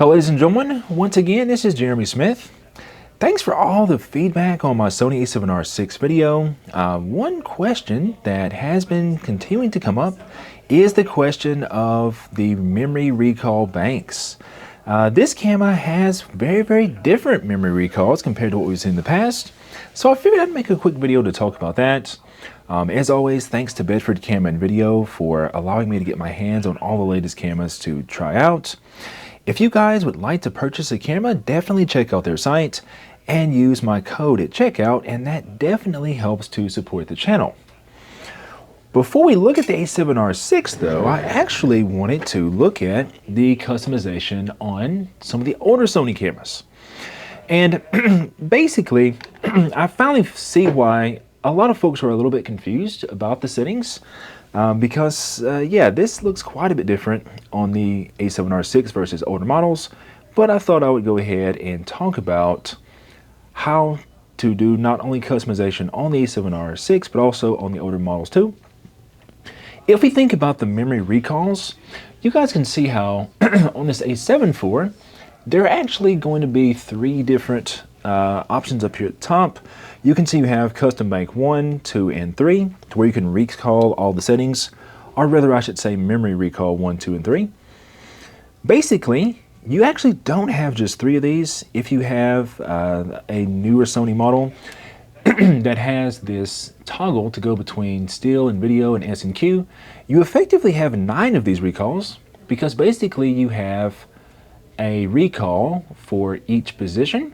Hello ladies and gentlemen, once again this is Jeremy Smith. Thanks for all the feedback on my Sony A7R6 video. One question that has been continuing to come up is the question of the memory recall banks. This camera has very different memory recalls compared to what we've seen in the past, so I figured I'd make a quick video to talk about that. As always, thanks to Bedford Camera and Video for allowing me to get my hands on all the latest cameras to try out. If you guys would like to purchase a camera, definitely check out their site and use my code at checkout, and that definitely helps to support the channel. Before we look at the A7R6 though, I actually wanted to look at the customization on some of the older Sony cameras. And basically, I finally see why a lot of folks are a little bit confused about the settings. Because this looks quite a bit different on the A7R6 versus older models, but I thought I would go ahead and talk about how to do not only customization on the A7R6 but also on the older models too. If we think about the memory recalls, you guys can see how on this A7IV there are actually going to be three different options up here at the top. You can see you have custom bank 1, 2, and 3, to where you can recall all the settings, or rather I should say memory recall 1, 2, and 3. Basically, you actually don't have just 3 of these. If you have a newer Sony model that has this toggle to go between still and video and S and Q, you effectively have 9 of these recalls, because basically you have a recall for each position.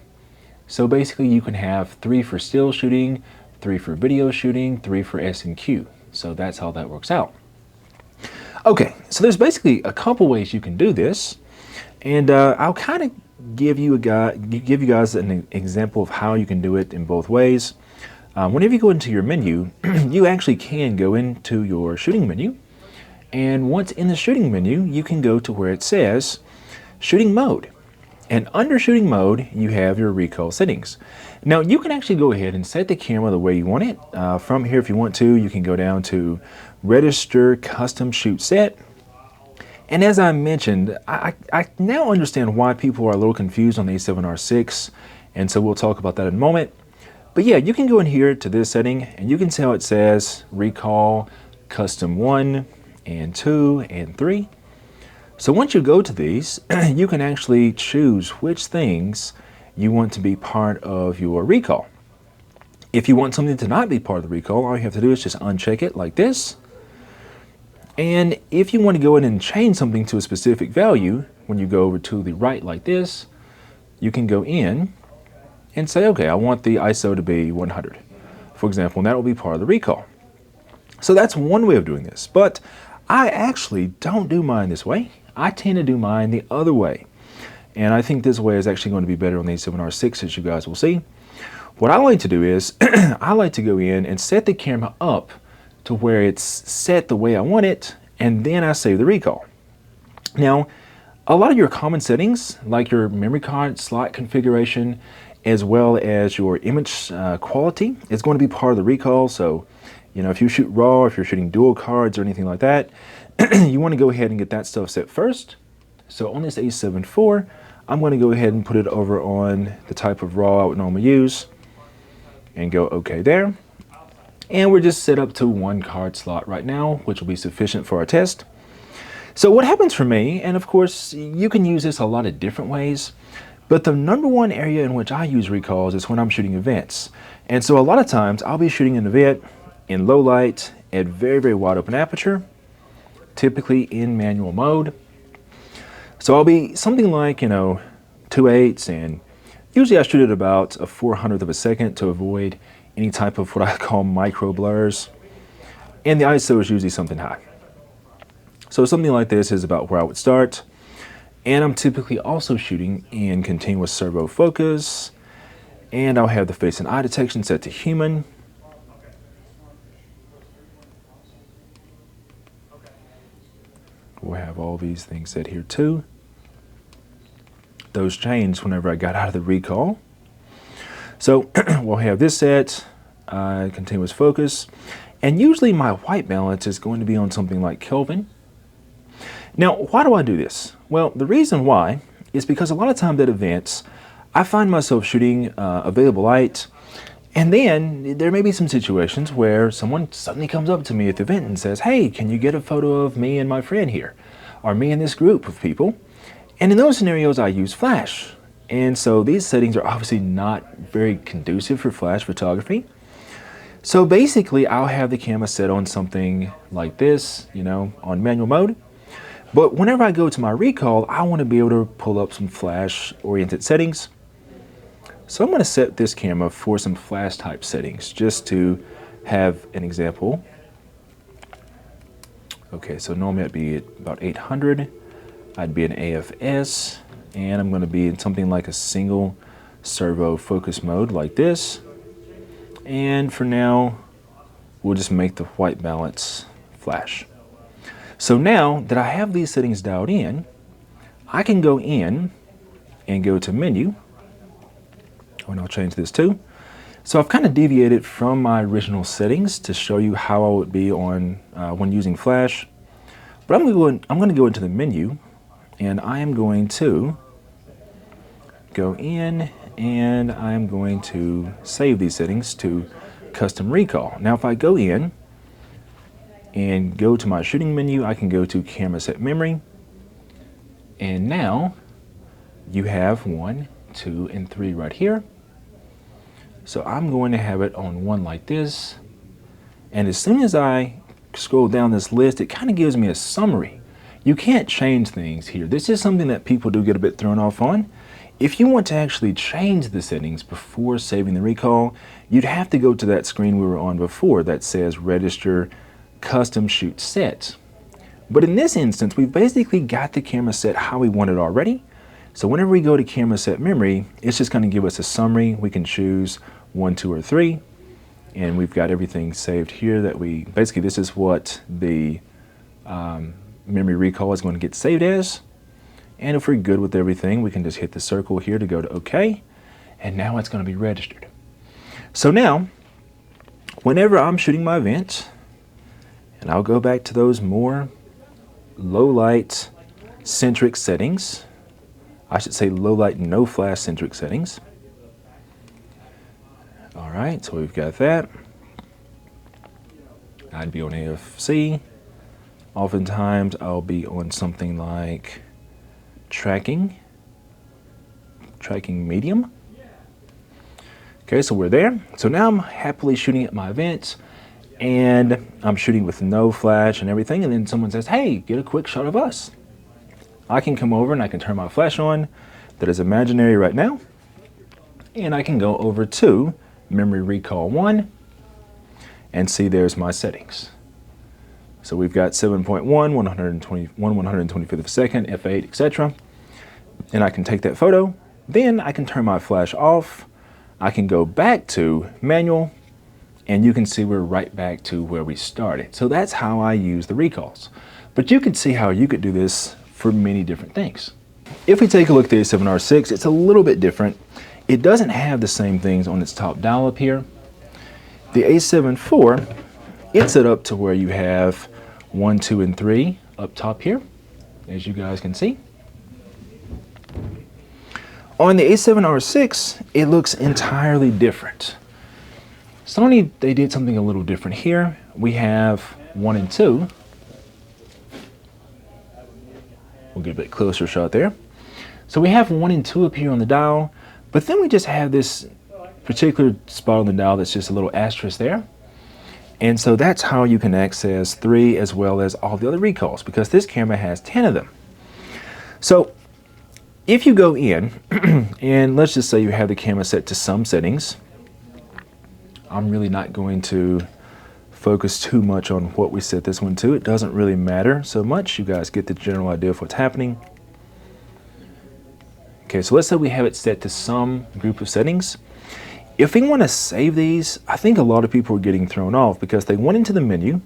So basically you can have 3 for still shooting, 3 for video shooting, 3 for S and Q. So that's how that works out. Okay, so there's basically a couple ways you can do this, and I'll kind of give you guys an example of how you can do it in both ways. Whenever you go into your menu, you actually can go into your shooting menu, and once in the shooting menu, you can go to where it says shooting mode. And under shooting mode, you have your recall settings. Now you can actually go ahead and set the camera the way you want it. From here, if you want to, you can go down to register custom shoot set. And as I mentioned, I now understand why people are a little confused on the A7R6, and so we'll talk about that in a moment. But yeah, you can go in here to this setting and you can see how it says recall custom 1 and 2 and 3. So once you go to these, you can actually choose which things you want to be part of your recall. If you want something to not be part of the recall, all you have to do is just uncheck it like this. And if you want to go in and change something to a specific value, when you go over to the right like this, you can go in and say, okay, I want the ISO to be 100, for example, and that will be part of the recall. So that's one way of doing this, but I actually don't do mine this way. I tend to do mine the other way. And I think this way is actually going to be better on the A7R6, as you guys will see. What I like to do is, I like to go in and set the camera up to where it's set the way I want it, and then I save the recall. Now, a lot of your common settings, like your memory card slot configuration, as well as your image quality, is going to be part of the recall. So, you know, if you shoot RAW, if you're shooting dual cards or anything like that, you want to go ahead and get that stuff set first. So on this A7IV, I'm going to go ahead and put it over on the type of RAW I would normally use and go OK there. And we're just set up to 1 card slot right now, which will be sufficient for our test. So what happens for me, and of course you can use this a lot of different ways, but the #1 area in which I use recalls is when I'm shooting events. And so a lot of times I'll be shooting an event in low light at very wide open aperture, typically in manual mode. So I'll be something like, 2/8, and usually I shoot at about a 400th of a second to avoid any type of what I call micro blurs. And the ISO is usually something high. So something like this is about where I would start. And I'm typically also shooting in continuous servo focus. And I'll have the face and eye detection set to human. We'll have all these things set here too. Those changed whenever I got out of the recall. So we'll have this set, continuous focus, and usually my white balance is going to be on something like Kelvin. Now, why do I do this? Well, the reason why is because a lot of times at events, I find myself shooting available light, and then there may be some situations where someone suddenly comes up to me at the event and says, hey, can you get a photo of me and my friend here, or me and this group of people? And in those scenarios, I use flash. And so these settings are obviously not very conducive for flash photography. So basically, I'll have the camera set on something like this, you know, on manual mode. But whenever I go to my recall, I want to be able to pull up some flash-oriented settings. So I'm going to set this camera for some flash type settings, just to have an example. Okay, so normally I'd be at about 800. I'd be in AFS, and I'm going to be in something like a single servo focus mode like this. And for now, we'll just make the white balance flash. So now that I have these settings dialed in, I can go in and go to menu, and I'll change this too. So I've kind of deviated from my original settings to show you how I would be on when using flash. But I'm going to go into the menu, and I am going to go in, and I'm going to save these settings to custom recall. Now if I go in and go to my shooting menu, I can go to camera set memory, and now you have 1, 2, and 3 right here. So I'm going to have it on 1 like this, and as soon as I scroll down this list, it kind of gives me a summary. You can't change things here. This is something that people do get a bit thrown off on. If you want to actually change the settings before saving the recall, you'd have to go to that screen we were on before that says register custom shoot set. But in this instance, we've basically got the camera set how we want it already. So whenever we go to camera set memory, it's just going to give us a summary. We can choose 1, 2, or 3. And we've got everything saved here that basically this is what the memory recall is going to get saved as. And if we're good with everything, we can just hit the circle here to go to OK. And now it's going to be registered. So now, whenever I'm shooting my event, and I'll go back to those more low light centric settings. I should say low light, no flash centric settings. All right, so we've got that. I'd be on AFC. Oftentimes I'll be on something like tracking medium. Okay, so we're there. So now I'm happily shooting at my events, and I'm shooting with no flash and everything, and then someone says, hey, get a quick shot of us. I can come over and I can turn my flash on. That is imaginary right now. And I can go over to memory recall 1 and see there's my settings. So we've got 7.1, 125th of a second, f8, etc. And I can take that photo. Then I can turn my flash off. I can go back to manual, and you can see we're right back to where we started. So that's how I use the recalls. But you can see how you could do this for many different things. If we take a look at the A7R6, it's a little bit different. It doesn't have the same things on its top dial up here. The A7IV, it's set up to where you have 1, 2, and 3 up top here, as you guys can see. On the A7R6, it looks entirely different. Sony, they did something a little different here. We have 1 and 2. We'll get a bit closer shot there. So we have 1 and 2 up here on the dial, but then we just have this particular spot on the dial that's just a little asterisk there. And so that's how you can access 3 as well as all the other recalls, because this camera has 10 of them. So if you go in, and let's just say you have the camera set to some settings, I'm really not going to focus too much on what we set this one to. It doesn't really matter so much. You guys get the general idea of what's happening. Okay, so let's say we have it set to some group of settings. If we want to save these, I think a lot of people are getting thrown off because they went into the menu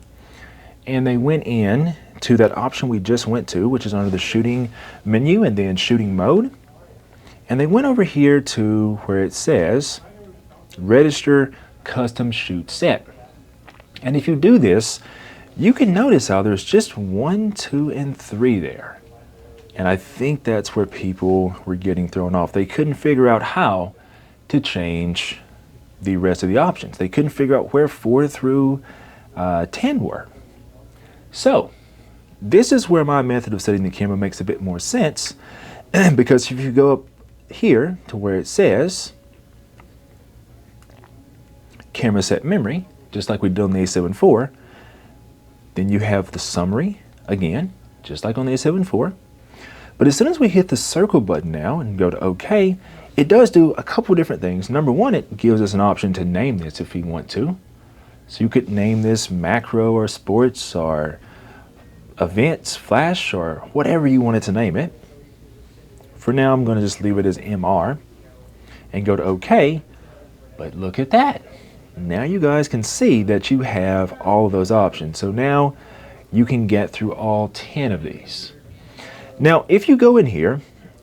and they went in to that option we just went to, which is under the shooting menu and then shooting mode. And they went over here to where it says register custom shoot set. And if you do this, you can notice how there's just 1, 2, and 3 there. And I think that's where people were getting thrown off. They couldn't figure out how to change the rest of the options. They couldn't figure out where 4 through 10 were. So this is where my method of setting the camera makes a bit more sense, because if you go up here to where it says camera set memory, just like we did on the A7 IV, then you have the summary again, just like on the A7 IV. But as soon as we hit the circle button now and go to OK, it does do a couple different things. Number one, it gives us an option to name this if we want to. So you could name this macro or sports or events, flash, or whatever you wanted to name it. For now, I'm going to just leave it as MR and go to OK. But look at that. Now you guys can see that you have all of those options. So now you can get through all 10 of these. Now, if you go in here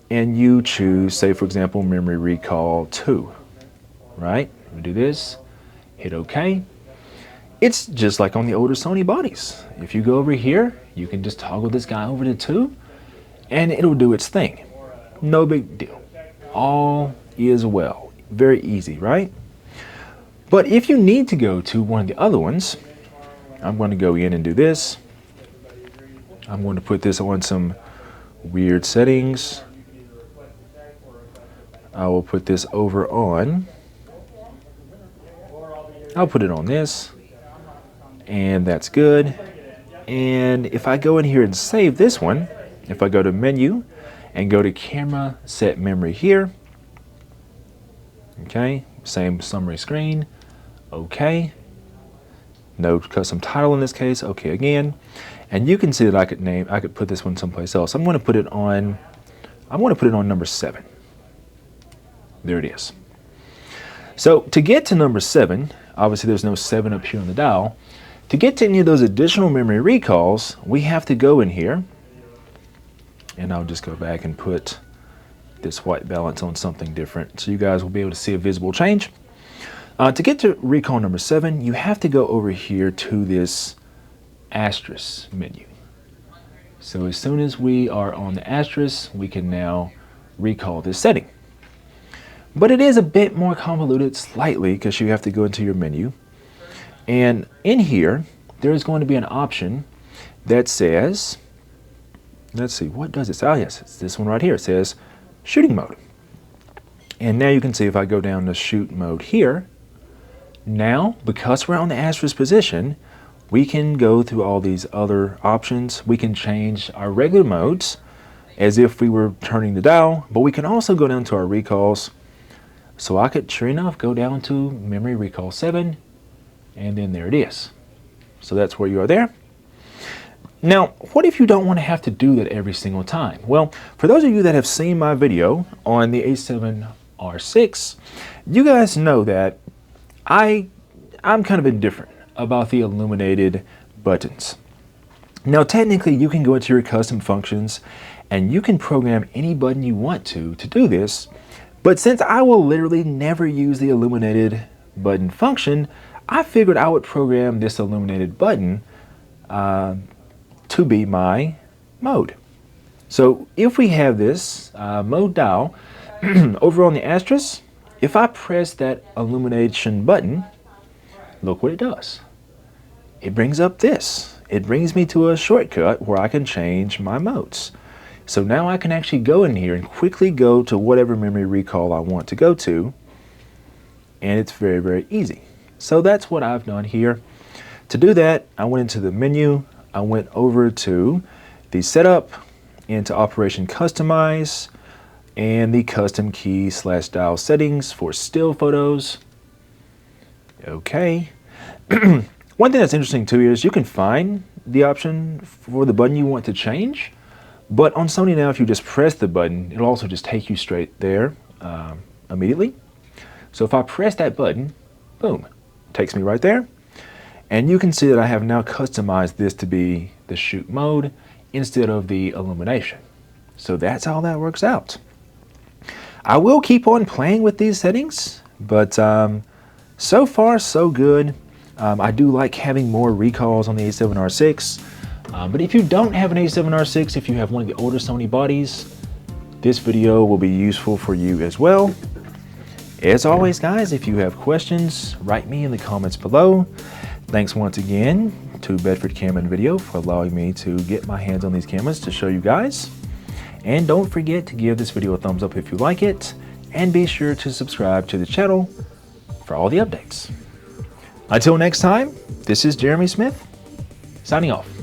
and you choose, say, for example, memory recall 2, right? We do this, hit OK. It's just like on the older Sony bodies. If you go over here, you can just toggle this guy over to 2, and it'll do its thing. No big deal. All is well. Very easy, right? But if you need to go to one of the other ones, I'm going to go in and do this. I'm going to put this on some weird settings. I will put this over on, I'll put it on this, and that's good. And if I go in here and save this one, if I go to menu and go to camera set memory here, okay, same summary screen, okay, no custom title in this case, okay again. And you can see that I could put this one someplace else. I'm going to put it on number 7. There it is. So to get to number 7, obviously there's no 7 up here on the dial. To get to any of those additional memory recalls, we have to go in here, and I'll just go back and put this white balance on something different so you guys will be able to see a visible change. To get to recall number 7, you have to go over here to this asterisk menu. So as soon as we are on the asterisk, we can now recall this setting. But it is a bit more convoluted slightly because you have to go into your menu. And in here, there is going to be an option that says, let's see, what does it say? Oh yes, it's this one right here. It says shooting mode. And now you can see if I go down to shoot mode here, now because we're on the asterisk position, we can go through all these other options. We can change our regular modes as if we were turning the dial, but we can also go down to our recalls. So I could, sure enough, go down to memory recall 7, and then there it is. So that's where you are there. Now, what if you don't want to have to do that every single time? Well, for those of you that have seen my video on the A7R6, you guys know that I'm kind of indifferent about the illuminated buttons. Now, technically, you can go into your custom functions and you can program any button you want to do this. But since I will literally never use the illuminated button function, I figured I would program this illuminated button to be my mode. So if we have this mode dial over on the asterisk, if I press that illumination button, look what it does. It brings up this. It brings me to a shortcut where I can change my modes. So now I can actually go in here and quickly go to whatever memory recall I want to go to, and it's very, very easy. So that's what I've done here. To do that, I went into the menu, I went over to the setup, into operation customize, and the custom key / dial settings for still photos. Okay. One thing that's interesting too is you can find the option for the button you want to change, but on Sony now, if you just press the button, it'll also just take you straight there immediately. So if I press that button, boom, takes me right there. And you can see that I have now customized this to be the shoot mode instead of the illumination. So that's how that works out. I will keep on playing with these settings, but so far so good. I do like having more recalls on the A7R6, But if you don't have an A7R6, if you have one of the older Sony bodies, this video will be useful for you as well. As always, guys, if you have questions, write me in the comments below. Thanks once again to Bedford Camera and Video for allowing me to get my hands on these cameras to show you guys. And don't forget to give this video a thumbs up if you like it, and be sure to subscribe to the channel for all the updates. Until next time, this is Jeremy Smith, signing off.